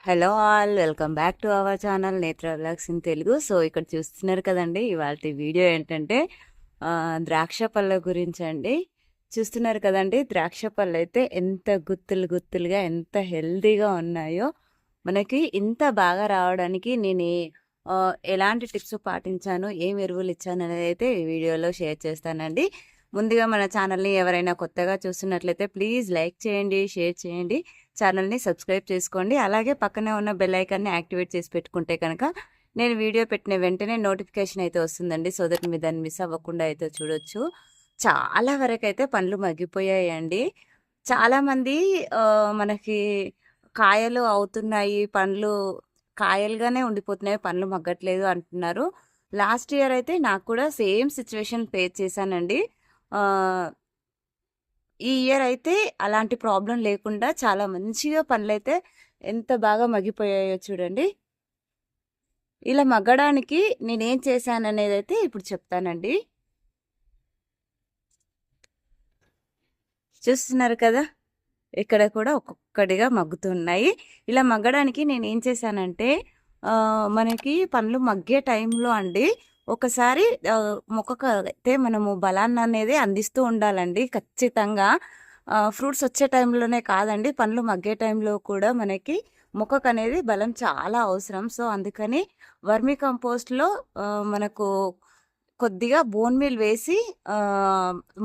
Hello all, welcome back to our channel నేత్ర vlogs in Telugu. So ఇక్కడ చూస్తున్నారు కదండి, ఇవాళ వీడియో ఏంటంటే ద్రాక్ష పళ్ళ గురించి అండి. చూస్తున్నారు కదండి, ద్రాక్ష పళ్ళు అయితే ఎంత గుత్తులుగా ఎంత హెల్తీగా ఉన్నాయో. మనకి ఇంత బాగా రావడానికి నేను ఎలాంటి టిప్స్ పాటించాను, ఏం ఎరువులు ఇచ్చాను అనేది అయితే ఈ వీడియోలో షేర్ చేస్తానండి. ముందుగా మన ఛానల్ని ఎవరైనా కొత్తగా చూస్తున్నట్లయితే ప్లీజ్ లైక్ చేయండి, షేర్ చేయండి, ఛానల్ని సబ్స్క్రైబ్ చేసుకోండి. అలాగే పక్కనే ఉన్న బెల్ ఐకాన్ని యాక్టివేట్ చేసి పెట్టుకుంటే కనుక నేను వీడియో పెట్టిన వెంటనే నోటిఫికేషన్ అయితే వస్తుందండి. సో దట్ మీరు దాన్ని మిస్ అవ్వకుండా అయితే చూడొచ్చు. చాలా వరకు అయితే పండ్లు మగ్గిపోయాయండి. చాలామంది మనకి కాయలు అవుతున్నాయి, పండ్లు కాయలుగానే ఉండిపోతున్నాయి, పండ్లు మగ్గట్లేదు అంటున్నారు. లాస్ట్ ఇయర్ అయితే నాకు కూడా సేమ్ సిచ్యువేషన్ ఫేస్ చేశానండి. ఈ ఇయర్ అయితే అలాంటి ప్రాబ్లం లేకుండా చాలా మంచిగా పండ్లయితే ఎంత బాగా మగ్గిపోయాయో చూడండి. ఇలా మగ్గడానికి నేనేం చేశాను అనేది అయితే ఇప్పుడు చెప్తానండి. చూస్తున్నారు కదా, ఇక్కడ కూడా ఒక్కొక్కటిగా మగ్గుతున్నాయి. ఇలా మగ్గడానికి నేను ఏం చేశానంటే, మనకి పండ్లు మగ్గే టైంలో అండి ఒకసారి మొక్కకు అయితే మనము బలాన్ని అనేది అందిస్తూ ఉండాలండి ఖచ్చితంగా. ఫ్రూట్స్ వచ్చే టైంలోనే కాదండి, పండ్లు మగ్గే టైంలో కూడా మనకి మొక్కకు అనేది బలం చాలా అవసరం. సో అందుకని వర్మీ కంపోస్ట్లో మనకు కొద్దిగా బోన్ మీల్ వేసి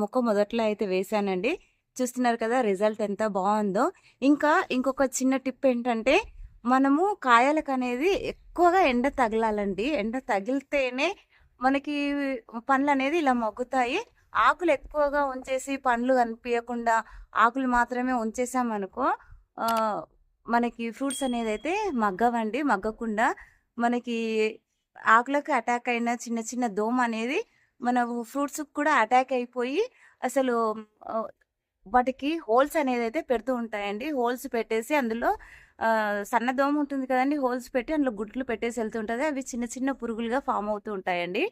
మొక్క మొదట్లో అయితే వేసానండి. చూస్తున్నారు కదా రిజల్ట్ ఎంత బాగుందో. ఇంకా ఇంకొక చిన్న టిప్ ఏంటంటే, మనము కాయలకు అనేది ఎక్కువగా ఎండ తగలాలండి. ఎండ తగిలితేనే మనకి పండ్లు అనేది ఇలా మగ్గుతాయి. ఆకులు ఎక్కువగా ఉంచేసి పండ్లు కనిపించకుండా ఆకులు మాత్రమే ఉంచేసామనుకో మనకి ఫ్రూట్స్ అనేది అయితే మగ్గవండి. మగ్గకుండా మనకి ఆకులకు అటాక్ అయిన చిన్న చిన్న దోమ అనేది మన ఫ్రూట్స్కి కూడా అటాక్ అయిపోయి అసలు వాటికి హోల్స్ అనేది అయితే పెడుతూ ఉంటాయండి. హోల్స్ పెట్టేసి అందులో సన్న దోమ ఉంటుంది కదండి, హోల్స్ పెట్టి అందులో గుడ్లు పెట్టేసి వెళ్తుంటుంది. అవి చిన్న చిన్న పురుగులుగా ఫామ్ అవుతూ ఉంటాయండి.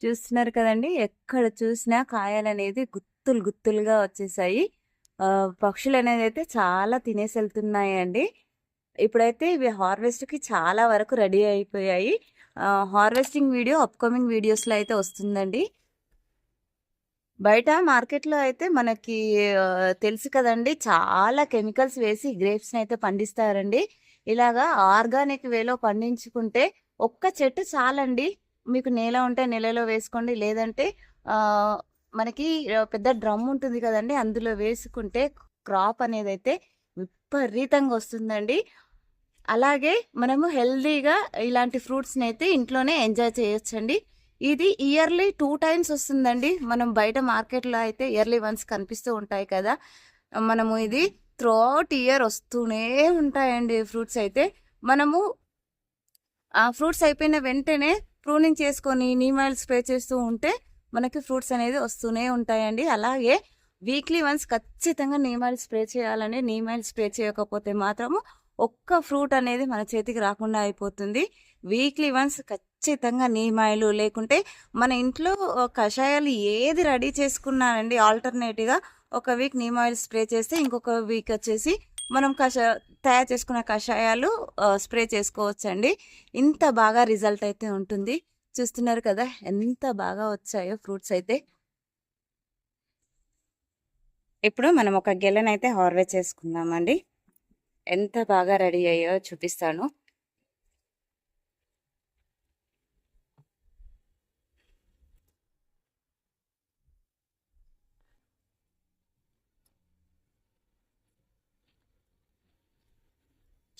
చూస్తున్నారు కదండి, ఎక్కడ చూసినా కాయలు అనేది గుత్తులుగా వచ్చేసాయి. పక్షులు అనేది అయితే చాలా తినేసి వెళ్తున్నాయండి. ఇప్పుడైతే ఇవి హార్వెస్ట్కి చాలా వరకు రెడీ అయిపోయాయి. హార్వెస్టింగ్ వీడియో అప్కమింగ్ వీడియోస్లో అయితే వస్తుందండి. బయట మార్కెట్లో అయితే మనకి తెలుసు కదండి, చాలా కెమికల్స్ వేసి గ్రేప్స్ని అయితే పండిస్తారండి. ఇలాగా ఆర్గానిక్ వేలో పండించుకుంటే ఒక్క చెట్టు చాలండి. మీకు నేల ఉంటే నేలలో వేసుకోండి, లేదంటే మనకి పెద్ద డ్రమ్ ఉంటుంది కదండి, అందులో వేసుకుంటే క్రాప్ అనేది అయితే విపరీతంగా వస్తుందండి. అలాగే మనము హెల్దీగా ఇలాంటి ఫ్రూట్స్ని అయితే ఇంట్లోనే ఎంజాయ్ చేయొచ్చండి. ఇది ఇయర్లీ 2 టైమ్స్ వస్తుందండి. మనం బయట మార్కెట్లో అయితే ఇయర్లీ వన్స్ కనిపిస్తూ ఉంటాయి కదా, మనము ఇది త్రూఅవుట్ ఇయర్ వస్తూనే ఉంటాయండి ఫ్రూట్స్ అయితే. మనము ఆ ఫ్రూట్స్ అయిపోయిన వెంటనే ప్రూనింగ్ చేసుకొని నీమ్ ఆయిల్ స్ప్రే చేస్తూ ఉంటే మనకి ఫ్రూట్స్ అనేది వస్తూనే ఉంటాయండి. అలాగే వీక్లీ వన్స్ ఖచ్చితంగా నీమ్ ఆయిల్ స్ప్రే చేయాలని. నీమ్ ఆయిల్ స్ప్రే చేయకపోతే మాత్రము ఒక్క ఫ్రూట్ అనేది మన చేతికి రాకుండా అయిపోతుంది. వీక్లీ వన్స్ ఖచ్చితంగా నీమ్ ఆయిల్, లేకుంటే మన ఇంట్లో కషాయాలు ఏది రెడీ చేసుకున్నానండి ఆల్టర్నేటివ్గా ఒక వీక్ నీమ్ ఆయిల్ స్ప్రే చేస్తే ఇంకొక వీక్ వచ్చేసి మనం తయారు చేసుకున్న కషాయాలు స్ప్రే చేసుకోవచ్చండి. ఇంత బాగా రిజల్ట్ అయితే ఉంటుంది. చూస్తున్నారు కదా ఎంత బాగా వచ్చాయో ఫ్రూట్స్ అయితే. ఇప్పుడు మనం ఒక గెలనైతే హార్వెస్ట్ చేసుకుందామండి. ఎంత బాగా రెడీ అయ్యో చూపిస్తాను.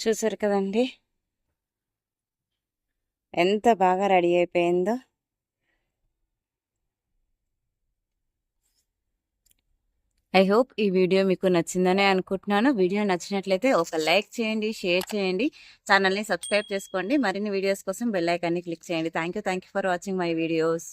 చూసారు కదండి ఎంత బాగా రెడీ అయిపోయిందో. ఐ హోప్ ఈ వీడియో మీకు నచ్చిందని అనుకుంటున్నాను. వీడియో నచ్చినట్లయితే ఒక లైక్ చేయండి, షేర్ చేయండి, ఛానల్ని సబ్స్క్రైబ్ చేసుకోండి. మరిన్ని వీడియోస్ కోసం బెల్ ఐకాన్ని క్లిక్ చేయండి. Thank you for watching my videos.